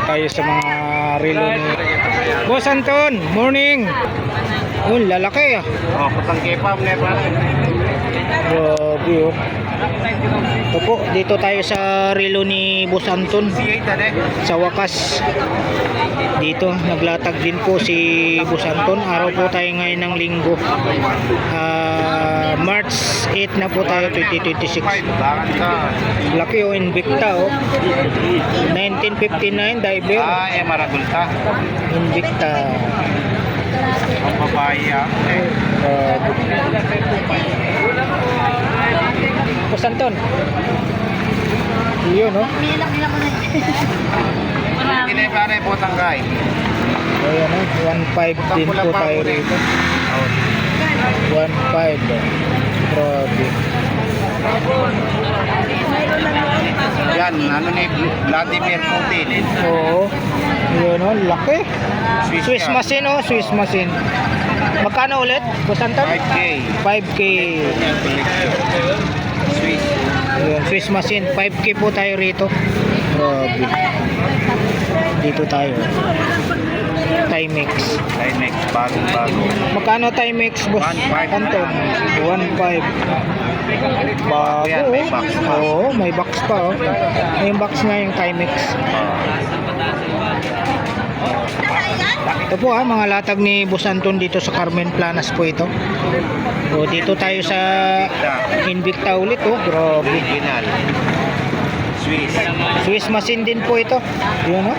tayo sa mga relo ni Boss Anton. Morning. Oh, lalaki ah. Oh, putang kepam na pa. Grabe oh. Ito po, dito tayo sa relo ni Boss Anton. Sa wakas, dito naglatag din po si Boss Anton. Araw po tayo ngayon ng linggo, March 8 na po tayo, 2026. Laki oh, Invicta oh, 1959 diver. Maragulta Invicta. ang babae Boss Anton, yun oh. Hindi pare botang kay. Ayan oh, 1.5 din po tayo rito. 1.5 grabe. Yan, ano ni Vladimir Putin. Oo. Yun oh, laki. Swiss yan. machine oh, Swiss machine. Magkano ulit, Boss Anton? 5K. 5K. Swiss. Yun, Swiss machine. 5K po tayo rito. Grabe. Dito tayo. Timex. Timex, bago. Magkano Timex, Boss 1.5 Anton? 1.5. Bago Yan, may box pa. Oo, may box pa oh. Yung box nga yung Timex. Ito po mga latag ni Boss Anton dito sa Carmen Planas po ito. O dito tayo sa Invicta ulit oh, grabe. Original. Swiss. Swiss machine din po ito. Yun oh.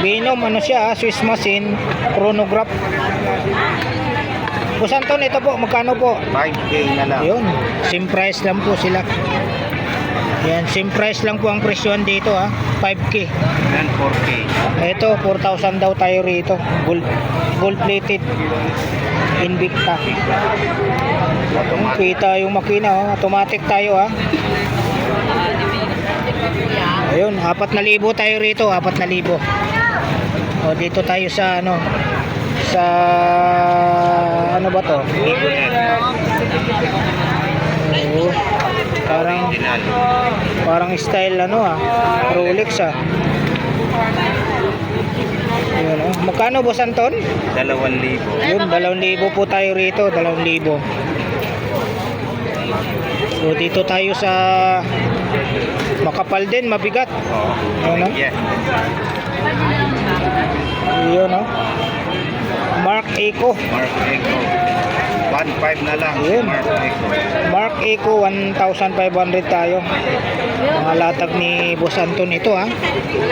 Binom ano siya, Swiss machine, chronograph. Boss Anton, ito po, magkano po? 5K na lang. Yun, same price lang po sila. Yan, same price lang po ang presyon dito 5K. Yan 4K. Ito, 4,000 daw tayo rito. Gold plated Invicta. Kita yung makina automatic tayo Ayun, 4,000 tayo rito, 4,000. O dito tayo sa sa ano ba to? Oo. Parang style Rolex Yun, magkano Boss Anton? 2,000. Yun, 2,000 po tayo rito, 2,000. So dito tayo sa makapal din, mabigat. Yun, Yeah. Yun Mark Eco. 1.5 na lang. Yun. Mark Eco. Mark Eco 1,500 tayo. Mga latag ni Boss Anton ito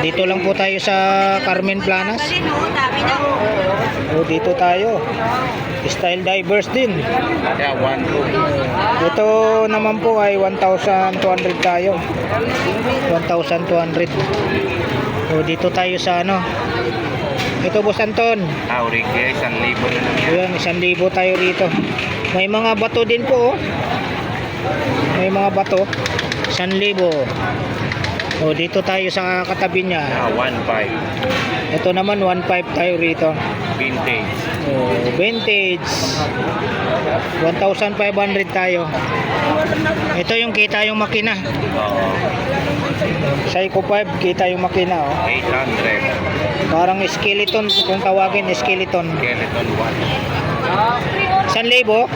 Dito lang po tayo sa Carmen Planas. O dito tayo. Style divers din. Yeah, 1.2. Ito naman po ay 1,200 tayo. 1,200. O dito tayo sa ito Boss Anton. Aurigay, 1,000 na lang yan. Ayan, 1,000 tayo rito. May mga bato din po May mga bato. 1,000. O dito tayo sa katabi niya. 1.5. Ito naman 1.5 tayo rito. Vintage. Vintage 1,500 tayo. Ito yung kita yung makina. Psycho 5 kita yung makina 800. Parang skeleton kung tawagin, skeleton. Skeleton 1. 1,000? 800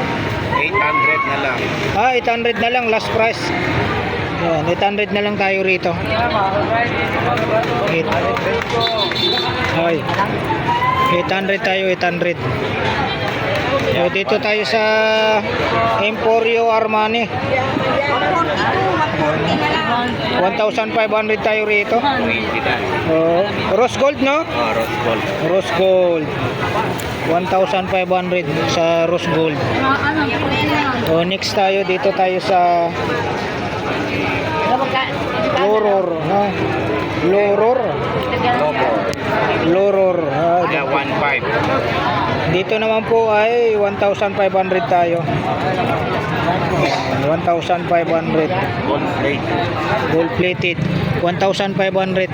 na lang. 800 na lang last price. Yan, 800 na lang tayo rito. Ay. 800 tayo, 800. So, dito tayo sa Emporio Armani. 1,500 tayo rito. Rose gold Rose gold. Rose gold 1,500 sa rose gold. So, next tayo dito tayo sa Loror. Yeah, 1.5. Dito naman po ay 1,500 tayo. 1,500. Gold plated 1,500.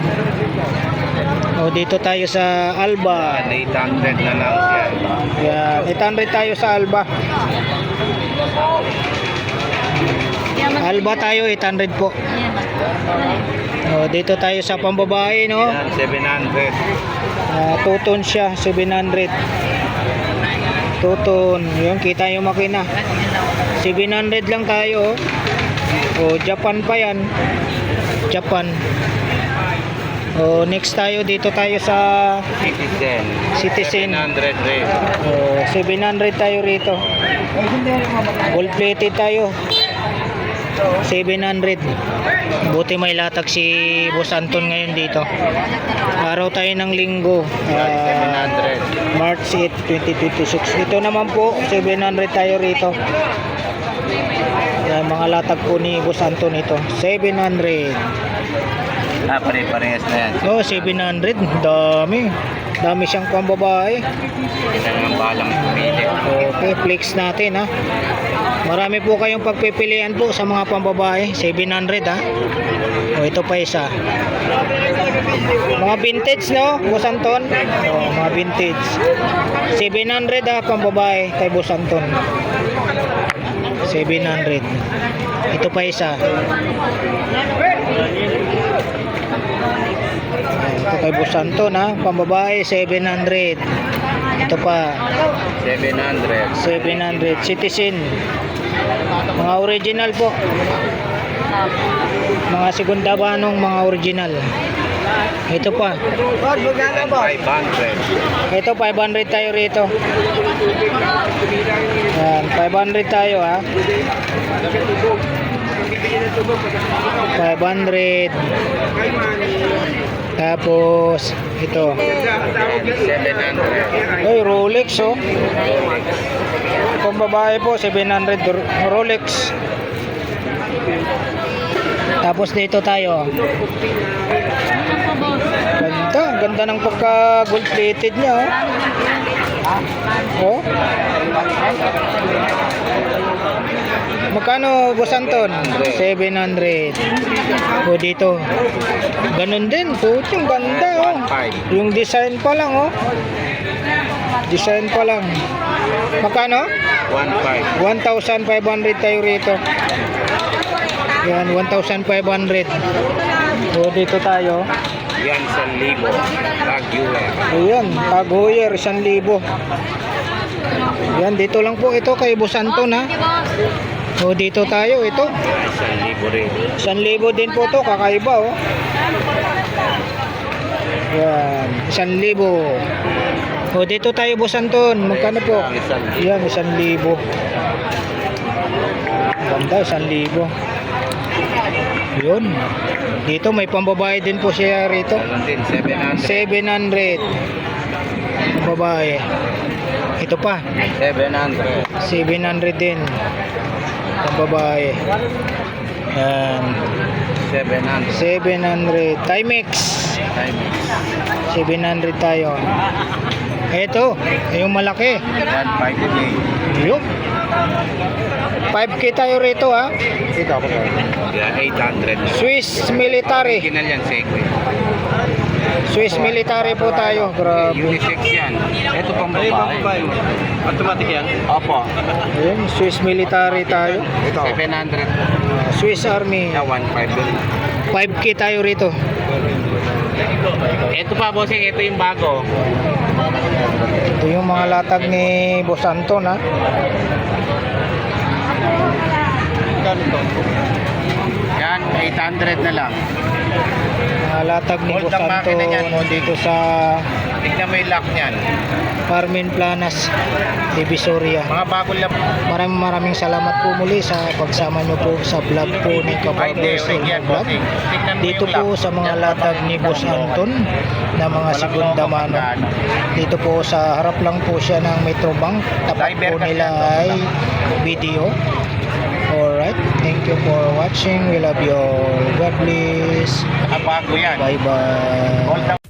O dito tayo sa Alba. 800 na lang yan. Yan, 800 tayo sa Alba. Alba tayo 800 po. dito tayo sa pambabae, no? Yan, 700. Tuton siya, 700. Tuton, yun, kita yung makina. 700 lang tayo, oh. Japan pa yan. Japan. Next tayo, dito tayo sa Citizen. 700 rin. 700 tayo rito. Gold plated tayo. 700. Buti may latag si Boss Anton ngayon dito. Araw tayo ng linggo. 700. March 8, 2026. Ito naman po, 700 tayo rito. Yan, mga latag po ni Boss Anton ito. 700. Pare-parehas na yan. 700. Dami. Dami siyang pambabae. Ito naman balang pumili. Okay, flex natin ha. Marami po kayong pagpipilian po sa mga pambabae. 700 ha. Ito pa isa. Mga vintage, no, Boss Anton? Mga vintage. 700 ha, pambabae kay Boss Anton. 700. Ito pa isa. Ito kay Boss Anton ha, pambabae 700. Ito pa 700. 700. Citizen. Mga original po. Mga segunda banong mga original. Ito pa. 500. Ito 500 tayo rito. Yan, 500 tayo ha. 500. Tapos ito. 700. Ay, Rolex oh. Kung babae po 700 Rolex. Tapos dito tayo. Ganda, ganda ng pagka gold plated niya oh. Magkano, Boss Anton? 700. Dito. Ganun din. Puting ganda oh. Yung design pa lang oh. Design pa lang. Magkano? 1,500 tayo rito. Yan, 1,500. Dito tayo. Yan, 1,000. Tag-Heuer. Ayan, Tag-Heuer, 1,000. Yan, dito lang po ito kay Boss Anton ha. Dito tayo, ito. 1,000 rin. 1,000 din po to, kakaiba oh. Yan, 1,000. Dito tayo, Boss Anton. Magkano po? Yan, 1,000. Ganda, 1,000. Yun. Dito may pambabae din po siya rito. 700. Pambabae. Ito pa. 700. 700 din. Pambabae. Yan. 700. Timex. 700 tayo. Ito, yung malaki. Yan, 5K. Yun. 5K tayo rito ha. Ito ako. Yan, 800. Swiss military. Original yan, Segway. Swiss military po tayo. Grabe. Unisex yan. Ito pang babae. Automatic yan? Opo. Ayun, Swiss military tayo. Ito. 700. Swiss Army. Yan, 1,500 doon. 5K tayo rito. Ito pa, bossing. Ito yung bago. Ito yung mga latag ni Boss Anton ha. Yan, 800 na lang. Mga latag ni Hold Boss ang makina niyan, Anton dito sa Tignan mo yung lock niyan. Carmen Planas, Divisoria. Mga bago lang. Maraming salamat po muli sa pagsama nyo po sa vlog po ni Kabarbers yan, Vlog. bossing. Tignan mo Dito yung po lock. sa mga latag ni Boss Anton na mga segunda mano. Dito po sa harap lang po siya ng Metrobank. Tapat po nila ay video. Alright, thank you for watching. We love you all. God bless. Bago yan. Bye bye. Hold